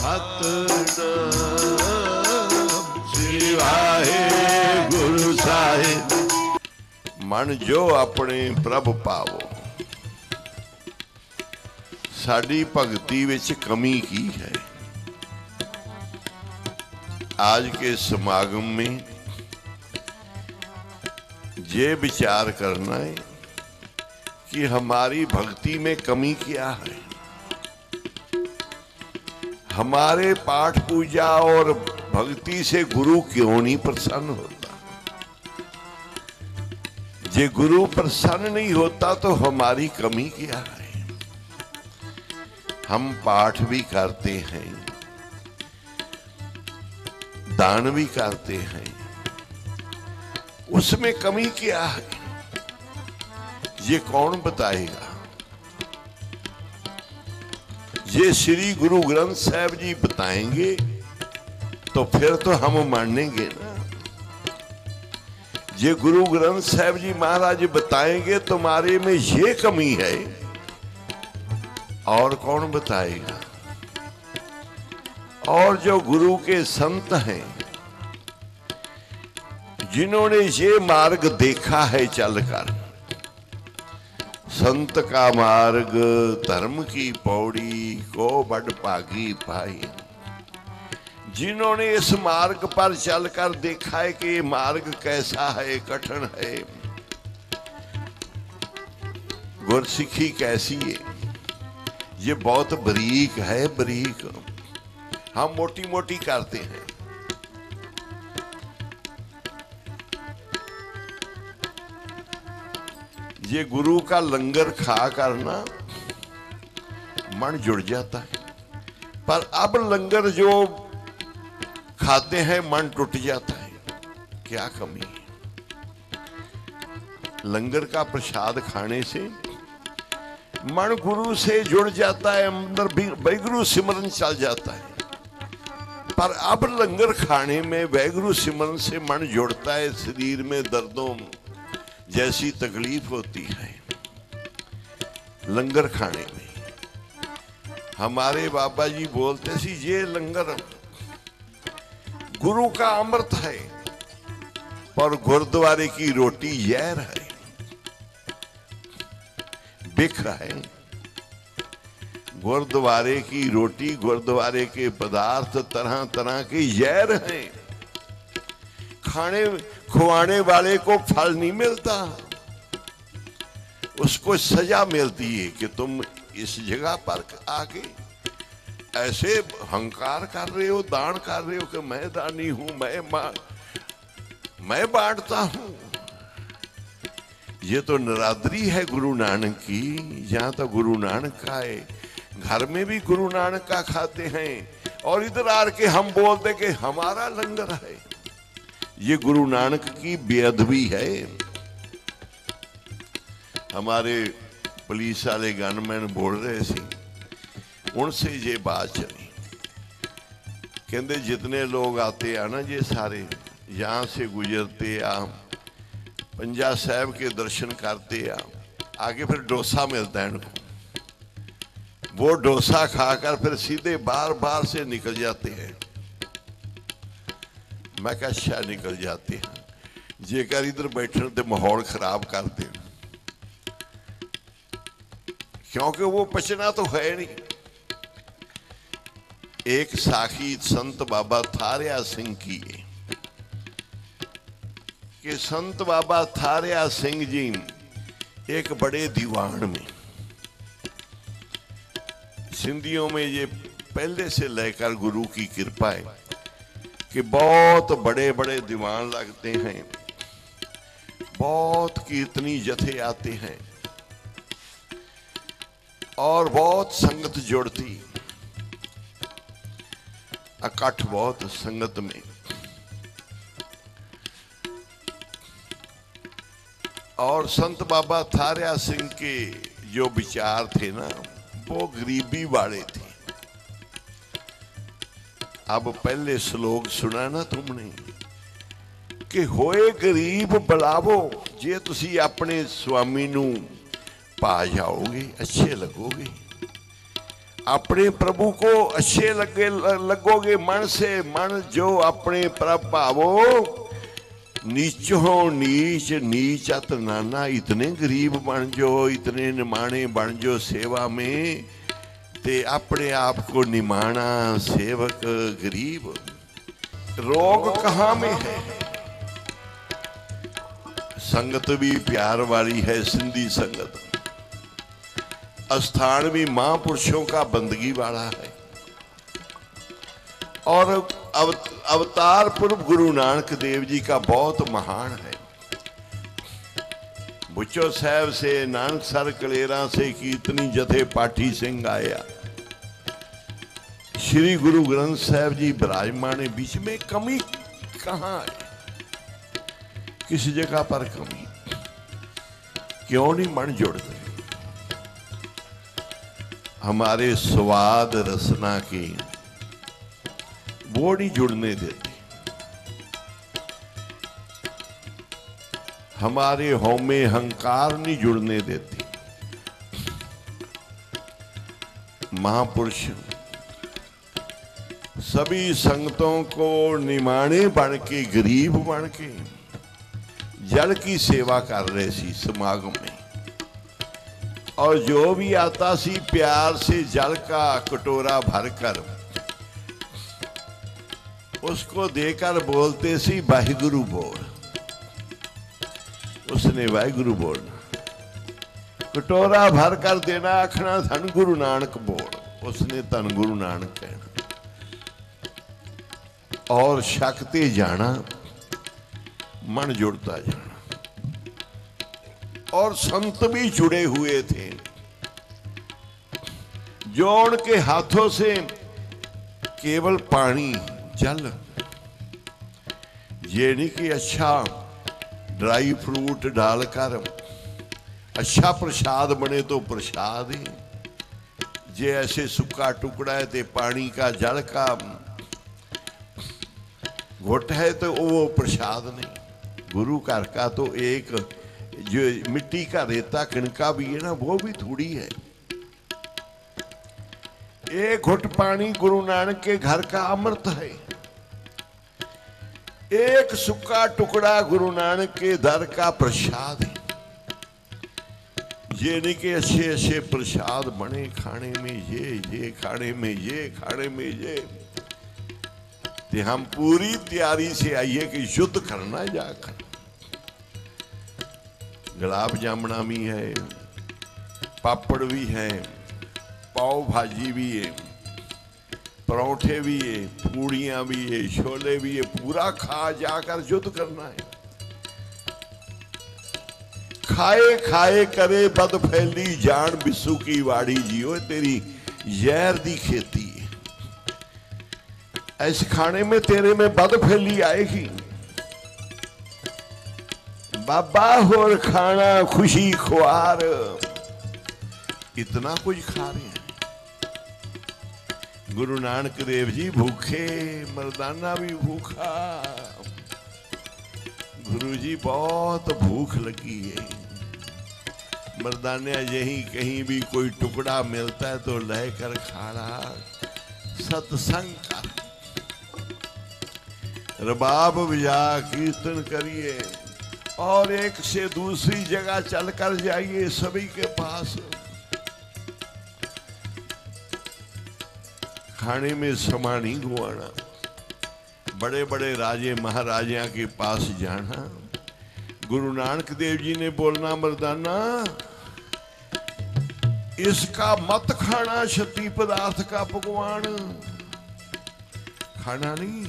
सतनाम श्री वाहेगुरु साहिब। मन जो अपने प्रभ पावो। साडी भगती विच कमी की है? आज के समागम में ये विचार करना है कि हमारी भक्ति में कमी क्या है। हमारे पाठ पूजा और भक्ति से गुरु क्यों नहीं प्रसन्न होता? जे गुरु प्रसन्न नहीं होता तो हमारी कमी क्या है? हम पाठ भी करते हैं, दान भी करते हैं, उसमें कमी क्या है? ये कौन बताएगा? ये श्री गुरु ग्रंथ साहिब जी बताएंगे तो फिर तो हम मानेंगे ना। ये गुरु ग्रंथ साहिब जी महाराज बताएंगे तुम्हारे में ये कमी है, और कौन बताएगा? और जो गुरु के संत हैं, जिन्होंने ये मार्ग देखा है चलकर, संत का मार्ग धर्म की पौड़ी को बड़ भागी पाई। जिन्होंने इस मार्ग पर चलकर देखा है कि ये मार्ग कैसा है, कठिन है, गुरसिखी कैसी है, ये बहुत बरीक है, बरीक। हम मोटी मोटी करते हैं। ये गुरु का लंगर खा करना मन जुड़ जाता है, पर अब लंगर जो खाते हैं मन टूट जाता है। क्या कमी है? लंगर का प्रसाद खाने से मन गुरु से जुड़ जाता है, अंदर भी वाहिगुरु सिमरन चल जाता है। पर अब लंगर खाने में वाहिगुरु सिमरन से मन जुड़ता है, शरीर में दर्दों जैसी तकलीफ होती है। लंगर खाने में हमारे बाबा जी बोलते सी, ये लंगर गुरु का अमृत है, पर गुरुद्वारे की रोटी जहर है, बिख है। गुरुद्वारे की रोटी, गुरुद्वारे के पदार्थ तरह तरह के जहर हैं। खाने खुआने वाले को फल नहीं मिलता, उसको सजा मिलती है कि तुम इस जगह पर आके ऐसे हंकार कर रहे हो, दान कर रहे हो कि मैं दानी हूं, मैं बांटता हूं। ये तो नरादरी है गुरु नानक की। जहां तो गुरु नानक का है, घर में भी गुरु नानक का खाते हैं, और इधर आके हम बोलते कि हमारा लंगर है। ये गुरु नानक की बेअदबी है। हमारे पुलिस वाले गनमैन बोल रहे थे, उनसे ये बात चली, कहते जितने लोग आते हैं ना, ये सारे यहाँ से गुजरते आ, पंजा साहब के दर्शन करते आ, आगे फिर डोसा मिलता है इनको। वो डोसा खाकर फिर सीधे बार बार से निकल जाते हैं। मैं क्या अच्छा निकल जाते हैं, जेकर इधर बैठने तो माहौल खराब कर दे, क्योंकि वो पचना तो है नहीं। एक साखी संत बाबा थारिया सिंह की है कि संत बाबा थारिया सिंह जी एक बड़े दीवान में, सिंधियों में ये पहले से लेकर गुरु की कृपा है कि बहुत बड़े बड़े दीवान लगते हैं, बहुत कीर्तनी जथे आते हैं, और बहुत संगत जुड़ती, इकट्ठ बहुत संगत में। और संत बाबा थारिया सिंह के जो विचार थे ना, वो गरीबी वाले थे। अब पहले श्लोक सुना ना तुमने कि होए गरीब बुलावो, जे तुसी अपने स्वामी नू पा जाओगे, अच्छे लगोगे। अपने प्रभु को अच्छे लगोगे मन से। मन जो अपने प्रभ भावो, नीचों नीच नीचत नाना। इतने गरीब बन जो, इतने निमाणे बन जो सेवा में, ते अपने आप को निमाना सेवक गरीब। रोग कहाँ में है? संगत भी प्यार वाली है, सिंधी संगत। स्थान भी महापुरुषों का बंदगी वाला है। और अवतार पूर्व गुरु नानक देव जी का बहुत महान है। बुचो साहब से, नानकसर कलेरा से कीर्तनी जथे पाठी सिंह आया। श्री गुरु ग्रंथ साहब जी विराजमान है। बीच में कमी कहाँ है? किस जगह पर कमी? क्यों नहीं मन जुड़ते? हमारे स्वाद रसना की वो नहीं जुड़ने देते। हमारे हौमे हंकार नहीं जुड़ने देती। महापुरुष सभी संगतों को निमाणे बन के, गरीब बन के जल की सेवा कर रहे सी समागम में। और जो भी आता सी प्यार से जल का कटोरा भरकर उसको देकर बोलते सी वाहिगुरु बोल। उसने वाहिगुरु बोलना, कटोरा भरकर देना, आखना धन गुरु नानक बोल। उसने धन गुरु नानक कहना। और शक्ति जाना, मन जुड़ता जाना। और संत भी जुड़े हुए थे जो उनके हाथों से केवल पानी जल, ये नहीं कि अच्छा ड्राई फ्रूट डालकर अच्छा प्रसाद बने तो प्रसाद ही, जे ऐसे सूखा टुकड़ा है तो पानी का जल का घुट है तो वो प्रसाद नहीं। गुरु घर का तो एक जो मिट्टी का रेता किणका भी है ना, वो भी थोड़ी है। एक घुट पानी गुरु नानक के घर का अमृत है। एक सूखा टुकड़ा गुरु नानक के दर का प्रसाद है। ये नहीं कि अच्छे अच्छे प्रसाद बने खाने में, ये खाने में, ये खाने में, ये ते हम पूरी तैयारी से आइए कि युद्ध करना जाकर। गुलाब जामुना भी है, पापड़ भी है, पाव भाजी भी है, परोठे भी है, पूड़ियां भी है, छोले भी है। पूरा खा जाकर युद्ध करना है। खाए खाए करे बद फैली जान बिस्सू की वाड़ी जियो, तेरी जहर दी खेती है। ऐसे खाने में तेरे में बद फैली आएगी। बाबा होर खाना खुशी खुआर, इतना कुछ खा रहे हैं। गुरु नानक देव जी भूखे, मर्दाना भी भूखा। गुरु जी बहुत भूख लगी है। मर्दाना यही कहीं भी कोई टुकड़ा मिलता है तो लेकर खा रहा। सत्संग कर, रबाब बजा, कीर्तन करिए और एक से दूसरी जगह चलकर जाइए सभी के पास। खाने में समा नहीं गुआना। बड़े बड़े राजे महाराजा के पास जाना। गुरु नानक देव जी ने बोलना, मर्दाना इसका मत खाना, क्षति पदार्थ का पकवान खाना नहीं।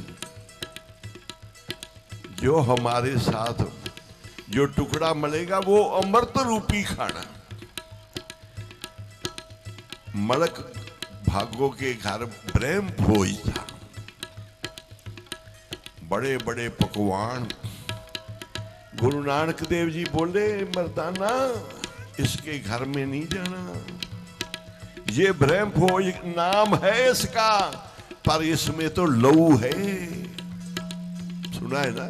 जो हमारे साथ जो टुकड़ा मिलेगा वो अमृत रूपी खाना। मलक भागो के घर ब्रह्म भोज था। बड़े बड़े पकवान। गुरु नानक देव जी बोले, मर्दाना इसके घर में नहीं जाना। ये ब्रह्म भोज नाम है इसका, पर इसमें तो लहू है। सुना है ना?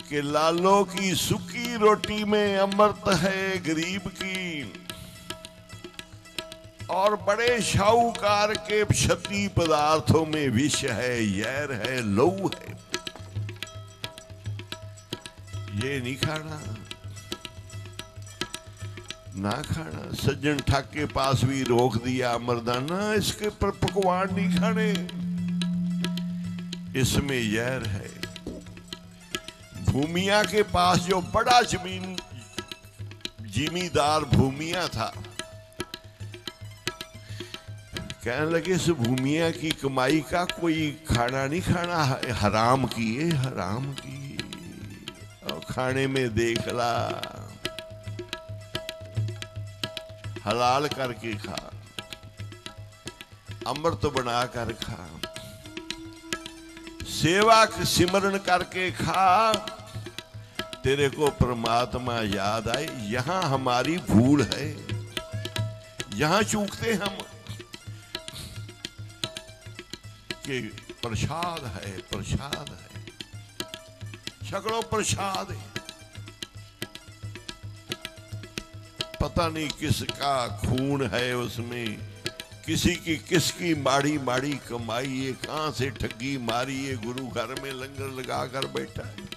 कि लालों की सुखी रोटी में अमृत है गरीब की, और बड़े शाहूकार के क्षति पदार्थों में विष है, जहर है, लहू है। ये नहीं खाना, ना खाना। सज्जन ठाक के पास भी रोक दिया मर्दाना, इसके पर पकवान नहीं खाने, इसमें जहर है। भूमिया के पास जो बड़ा जिमीदार भूमिया था, कहने लगे इस भूमिया की कमाई का कोई खाना नहीं खाना, हराम की है, हराम की। और खाने में देख ला, हलाल करके खा, अमृत बना कर खा, सेवा सिमरन करके खा, तेरे को परमात्मा याद आए। यहां हमारी भूल है, यहां चूकते हम कि प्रसाद है, प्रसाद है, शक्लों प्रसाद है। पता नहीं किसका खून है उसमें, किसी की किसकी माड़ी माड़ी कमाई, ये कहां से ठगी मारी, ये गुरु घर में लंगर लगा कर बैठा है।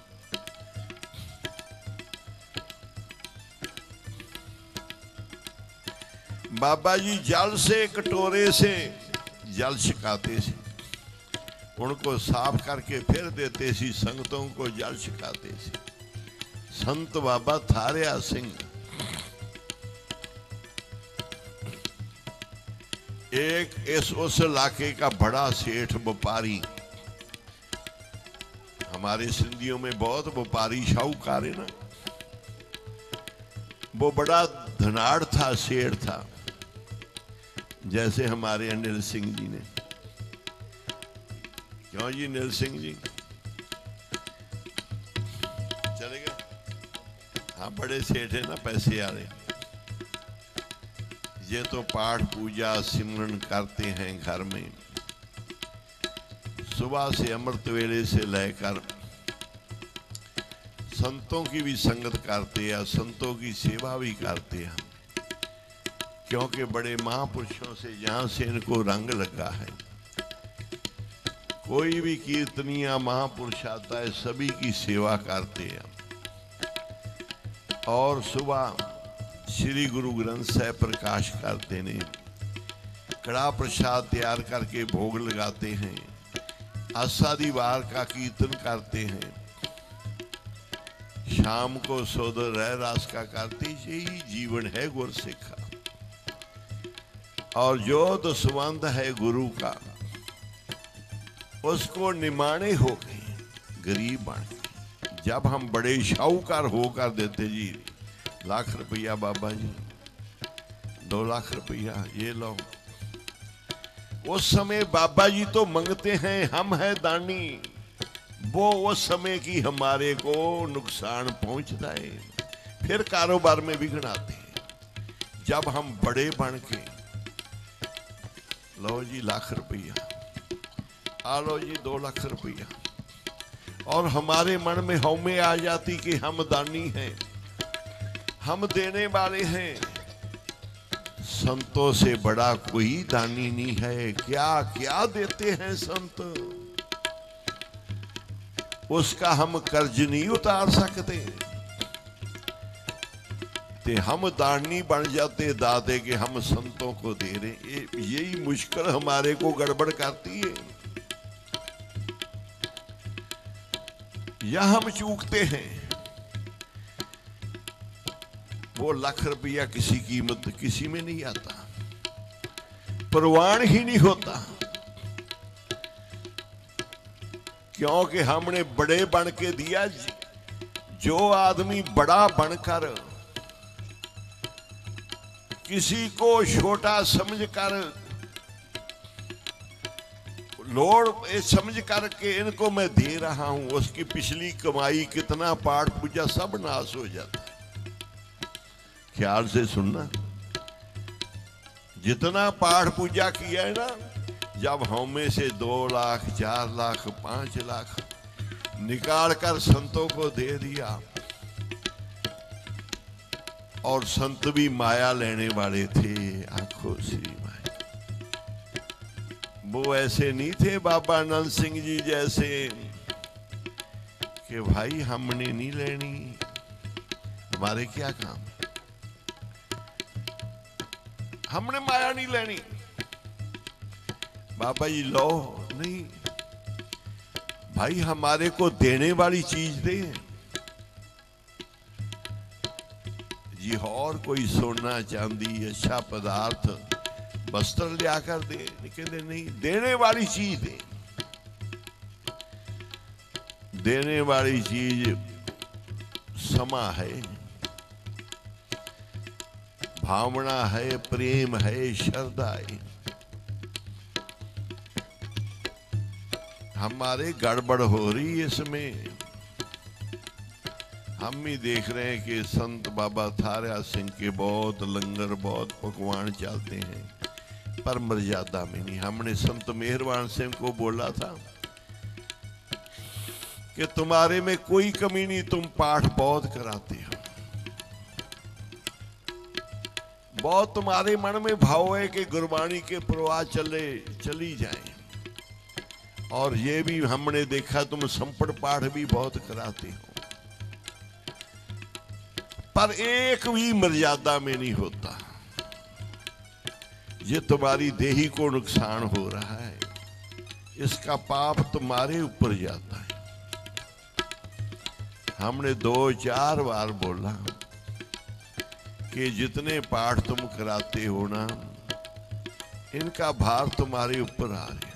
बाबा जी जल से, कटोरे से जल छिकाते थे, उनको साफ करके फिर देते सी, संगतों को जल छिकाते थे। संत बाबा थारिया सिंह एक उस इलाके का बड़ा सेठ व्यापारी, हमारे सिंधियों में बहुत व्यापारी शाहूकार है ना, वो बड़ा धनाढ़ था, सेठ था, जैसे हमारे अनिल सिंह जी ने। क्यों जी अनिल सिंह जी चले गए? हाँ, बड़े सेठ है ना, पैसे आ रहे। ये तो पाठ पूजा सिमरन करते हैं घर में, सुबह से अमृत वेले से लेकर संतों की भी संगत करते हैं, संतों की सेवा भी करते हैं, क्योंकि बड़े महापुरुषों से जहां से इनको रंग लगा है। कोई भी कीर्तनिया महापुरुष आता है, सभी की सेवा करते हैं। और सुबह श्री गुरु ग्रंथ साहिब प्रकाश करते ने, कड़ा प्रसाद तैयार करके भोग लगाते हैं, आसादीवार का कीर्तन करते हैं, शाम को सोदर रह रास का करते। यही जीवन है गुरसिखा। और जो दसवंध है गुरु का, उसको निमाणे हो गए, गरीब बन गए। जब हम बड़े शाहूकार होकर देते जी, लाख रुपया बाबा जी, 2 लाख रुपया ये लो, उस समय बाबा जी तो मंगते हैं, हम है दानी, वो उस समय की हमारे को नुकसान पहुंचता है, फिर कारोबार में विघ्न आते हैं। जब हम बड़े बन के लो जी लाख रुपया, आ लो जी 2 लाख रुपया, और हमारे मन में हौमे आ जाती कि हम दानी हैं, हम देने वाले हैं। संतों से बड़ा कोई दानी नहीं है। क्या क्या देते हैं संत, उसका हम कर्ज नहीं उतार सकते। ते हम दानी बन जाते दादे के, हम संतों को दे रहे। यही मुश्किल हमारे को गड़बड़ करती है, या हम चूकते हैं। वो लाख रुपया किसी कीमत किसी में नहीं आता, प्रवान ही नहीं होता, क्योंकि हमने बड़े बन के दिया। जो आदमी बड़ा बनकर किसी को छोटा समझकर, लोड़ समझ करके इनको मैं दे रहा हूं, उसकी पिछली कमाई, कितना पाठ पूजा सब नाश हो जाता है। ख्याल से सुनना, जितना पाठ पूजा किया है ना, जब हमें से 2 लाख 4 लाख 5 लाख निकाल कर संतों को दे दिया, और संत भी माया लेने वाले थे। आंखों श्री माया, वो ऐसे नहीं थे बाबा नंद सिंह जी जैसे कि भाई हमने नहीं लेनी, हमारे क्या काम है, हमने माया नहीं लेनी। बाबा जी लो नहीं भाई, हमारे को देने वाली चीज दे जी, और कोई सोना चांदी अच्छा पदार्थ वस्त्र लिया कर दे, कहते नहीं, देने वाली चीज दे। देने वाली चीज समा है, भावना है, प्रेम है, श्रद्धा है। हमारे गड़बड़ हो रही है इसमें। हम ही देख रहे हैं कि संत बाबा थारा सिंह के बहुत लंगर, बहुत पकवान चलते हैं, पर मर्यादा में नहीं। हमने संत मेहरबान सिंह को बोला था कि तुम्हारे में कोई कमी नहीं, तुम पाठ बहुत कराते हो, बहुत तुम्हारे मन में भाव है कि गुरबाणी के प्रवाह चली जाए। और ये भी हमने देखा तुम संपट पाठ भी बहुत कराते हो, पर एक भी मर्यादा में नहीं होता। ये तुम्हारी देही को नुकसान हो रहा है, इसका पाप तुम्हारे ऊपर जाता है। हमने 2-4 बार बोला कि जितने पाठ तुम कराते हो ना, इनका भार तुम्हारे ऊपर आ रहा है,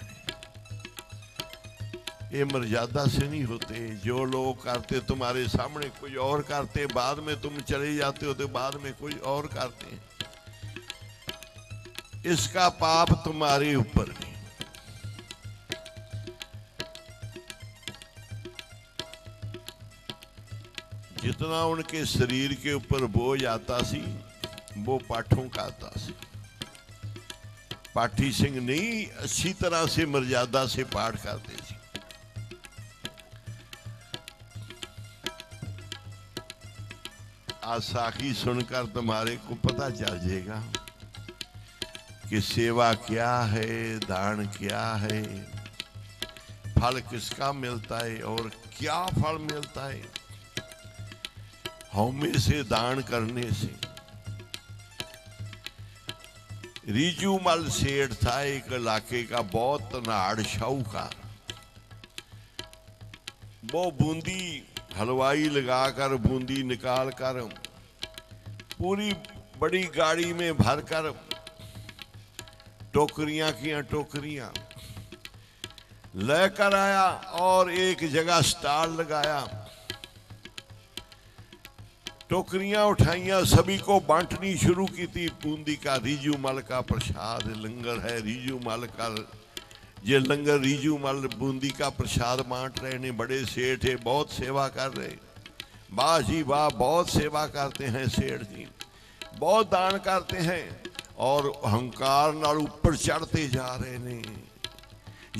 ये मर्यादा से नहीं होते। जो लोग करते तुम्हारे सामने कोई और करते, बाद में तुम चले जाते हो तो बाद में कोई और करते हैं, इसका पाप तुम्हारे ऊपर नहीं। जितना उनके शरीर के ऊपर बोझ आता सी, वो पाठों का आता सी। पाठी सिंह नहीं अच्छी तरह से मर्यादा से पाठ करते थे। आज साखी सुनकर तुम्हारे को पता चल जाएगा कि सेवा क्या है, दान क्या है, फल किसका मिलता है और क्या फल मिलता है हौमे से दान करने से। रीजूमल सेठ था एक इलाके का, बहुत तनाड़ शाहूकार। वो बूंदी हलवाई लगाकर बूंदी निकाल कर पूरी बड़ी गाड़ी में भरकर टोकरियां किया, टोकरियां लेकर आया और एक जगह स्टॉल लगाया। टोकरियां उठाइया, सभी को बांटनी शुरू की थी। बूंदी का रीजूमल का प्रसाद लंगर है, रीजूमल का ये लंगर, रीजूमल बूंदी का प्रसाद बांट रहे ने। बड़े सेठ है, बहुत सेवा कर रहे, वाह जी वाह, बहुत सेवा करते हैं सेठ जी, बहुत दान करते हैं। और अहंकार नाल ऊपर चढ़ते जा रहे ने।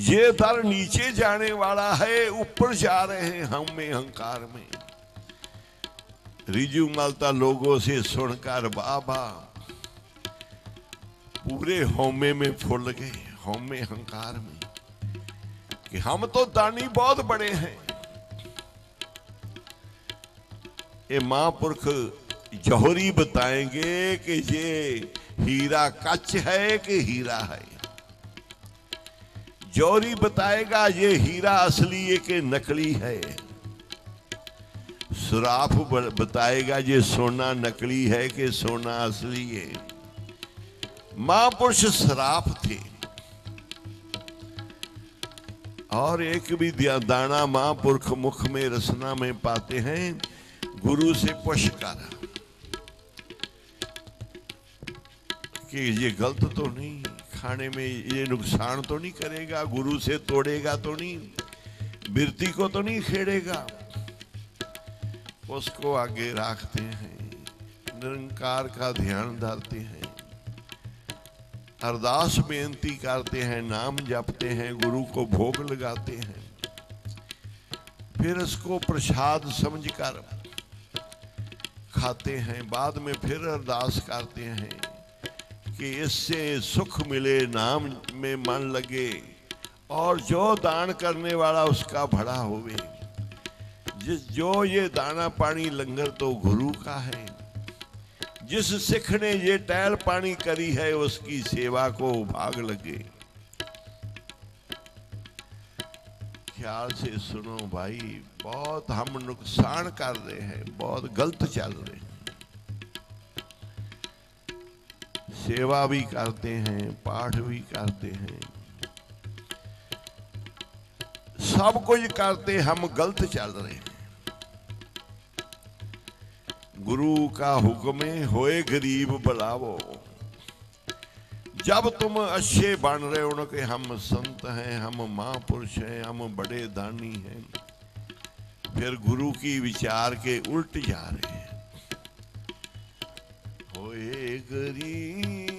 ये दर नीचे जाने वाला है, ऊपर जा रहे हैं हम में, अहंकार में। रीजूमल लोगों से सुनकर बाबा पूरे हौमे में फूल गए, हौमे अहंकार में, कि हम तो दानी बहुत बड़े हैं। ये महापुरुष जौहरी बताएंगे कि ये हीरा कच्च है कि हीरा है। जौहरी बताएगा ये हीरा असली है कि नकली है। सुराफ बताएगा ये सोना नकली है कि सोना असली है। महापुरुष सराफ थे। और एक भी दाना महापुरुष मुख में रसना में पाते हैं, गुरु से पूछ कर कि ये गलत तो नहीं, खाने में ये नुकसान तो नहीं करेगा, गुरु से तोड़ेगा तो नहीं, बिरती को तो नहीं खेड़ेगा। उसको आगे रखते हैं, निरंकार का ध्यान धरते हैं, अरदास बेनती करते हैं, नाम जपते हैं, गुरु को भोग लगाते हैं। फिर इसको प्रसाद समझकर खाते हैं, बाद में फिर अरदास करते हैं कि इससे सुख मिले, नाम में मन लगे, और जो दान करने वाला उसका भला होवे। जो ये दाना पानी लंगर तो गुरु का है, जिस सिख ने ये टहल पानी करी है उसकी सेवा को भाग लगे। ख्याल से सुनो भाई, बहुत हम नुकसान कर रहे हैं, बहुत गलत चल रहे हैं। सेवा भी करते हैं, पाठ भी करते हैं, सब कुछ करते, हम गलत चल रहे हैं। गुरु का हुक्म है होए गरीब बुलावो। जब तुम अच्छे बन रहे हो कि हम संत हैं, हम महापुरुष हैं, हम बड़े दानी हैं, फिर गुरु की विचार के उल्ट जा रहे हैं। होए गरीब